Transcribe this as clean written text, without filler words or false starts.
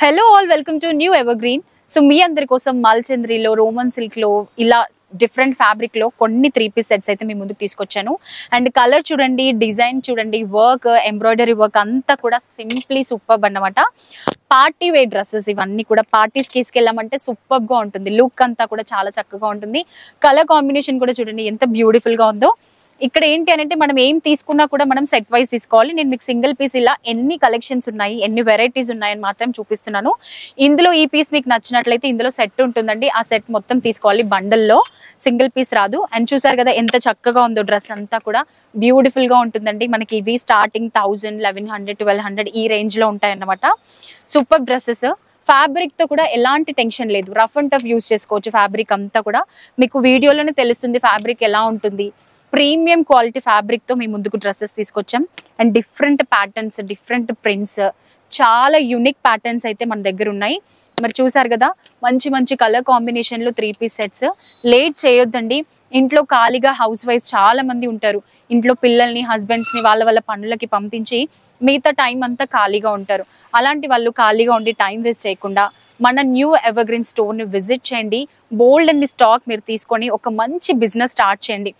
Hello all, welcome to new evergreen. So మీ అందరి కోసం మాల్చంద్రిలో, రోమన్ సిల్క్ లో ఇలా డిఫరెంట్ ఫ్యాబ్రిక్ లో కొన్ని 3-piece సెట్స్ అయితే మీ ముందుకు తీసుకొచ్చాను. అండ్ కలర్ చూడండి, డిజైన్ చూడండి, వర్క్, ఎంబ్రాయిడరీ వర్క్ అంతా కూడా సింప్లీ సూపర్బ్ అన్నమాట. పార్టీ వేర్ డ్రెస్సెస్ ఇవన్నీ కూడా పార్టీస్ తీసుకెళ్ళామంటే సూపర్బ్ గా ఉంటుంది. లుక్ అంతా కూడా చాలా చక్కగా ఉంటుంది. కలర్ కాంబినేషన్ కూడా చూడండి ఎంత బ్యూటిఫుల్ గా ఉందో. ఇక్కడ ఏంటి అంటే మనం ఏం తీసుకున్నా కూడా మనం సెట్ వైజ్ తీసుకోవాలి. నేను మీకు సింగిల్ పీస్ ఇలా ఎన్ని కలెక్షన్స్ ఉన్నాయి, ఎన్ని వెరైటీస్ ఉన్నాయని మాత్రం చూపిస్తున్నాను. ఇందులో ఈ పీస్ మీకు నచ్చినట్లయితే ఇందులో సెట్ ఉంటుందండి. ఆ సెట్ మొత్తం తీసుకోవాలి, బండల్లో సింగిల్ పీస్ రాదు. అండ్ చూసారు కదా ఎంత చక్కగా ఉందో, డ్రెస్ అంతా కూడా బ్యూటిఫుల్ గా ఉంటుందండి. మనకి ఇవి స్టార్టింగ్ 1000, 1100, 1200 ఈ రేంజ్ లో ఉంటాయి అన్నమాట. Super dresses. ఫ్యాబ్రిక్ తో కూడా ఎలాంటి టెన్షన్ లేదు, రఫ్ అండ్ టఫ్ యూస్ చేసుకోవచ్చు. ఫ్యాబ్రిక్ అంతా కూడా మీకు వీడియోలోనే తెలుస్తుంది ఫ్యాబ్రిక్ ఎలా ఉంటుంది. ప్రీమియం క్వాలిటీ ఫ్యాబ్రిక్ తో మీ ముందుకు డ్రెస్సెస్ తీసుకొచ్చాం. And different patterns, different prints, చాలా యూనిక్ ప్యాటర్న్స్ అయితే మన దగ్గర ఉన్నాయి. మరి చూసారు కదా మంచి మంచి కలర్ కాంబినేషన్ లో 3-piece సెట్స్. లేట్ చేయొద్దండి. ఇంట్లో ఖాళీగా హౌస్ వైఫ్ చాలా మంది ఉంటారు. ఇంట్లో పిల్లల్ని, హస్బెండ్స్ ని వాళ్ళ వాళ్ళ పనులకి పంపించి మిగతా టైం అంతా ఖాళీగా ఉంటారు. అలాంటి వాళ్ళు ఖాళీగా ఉండి టైం వేస్ట్ చేయకుండా మన న్యూ ఎవర్గ్రీన్ స్టోర్ ని విజిట్ చేయండి. బోల్డ్ అన్ని స్టాక్ మీరు తీసుకొని ఒక మంచి బిజినెస్ స్టార్ట్ చేయండి.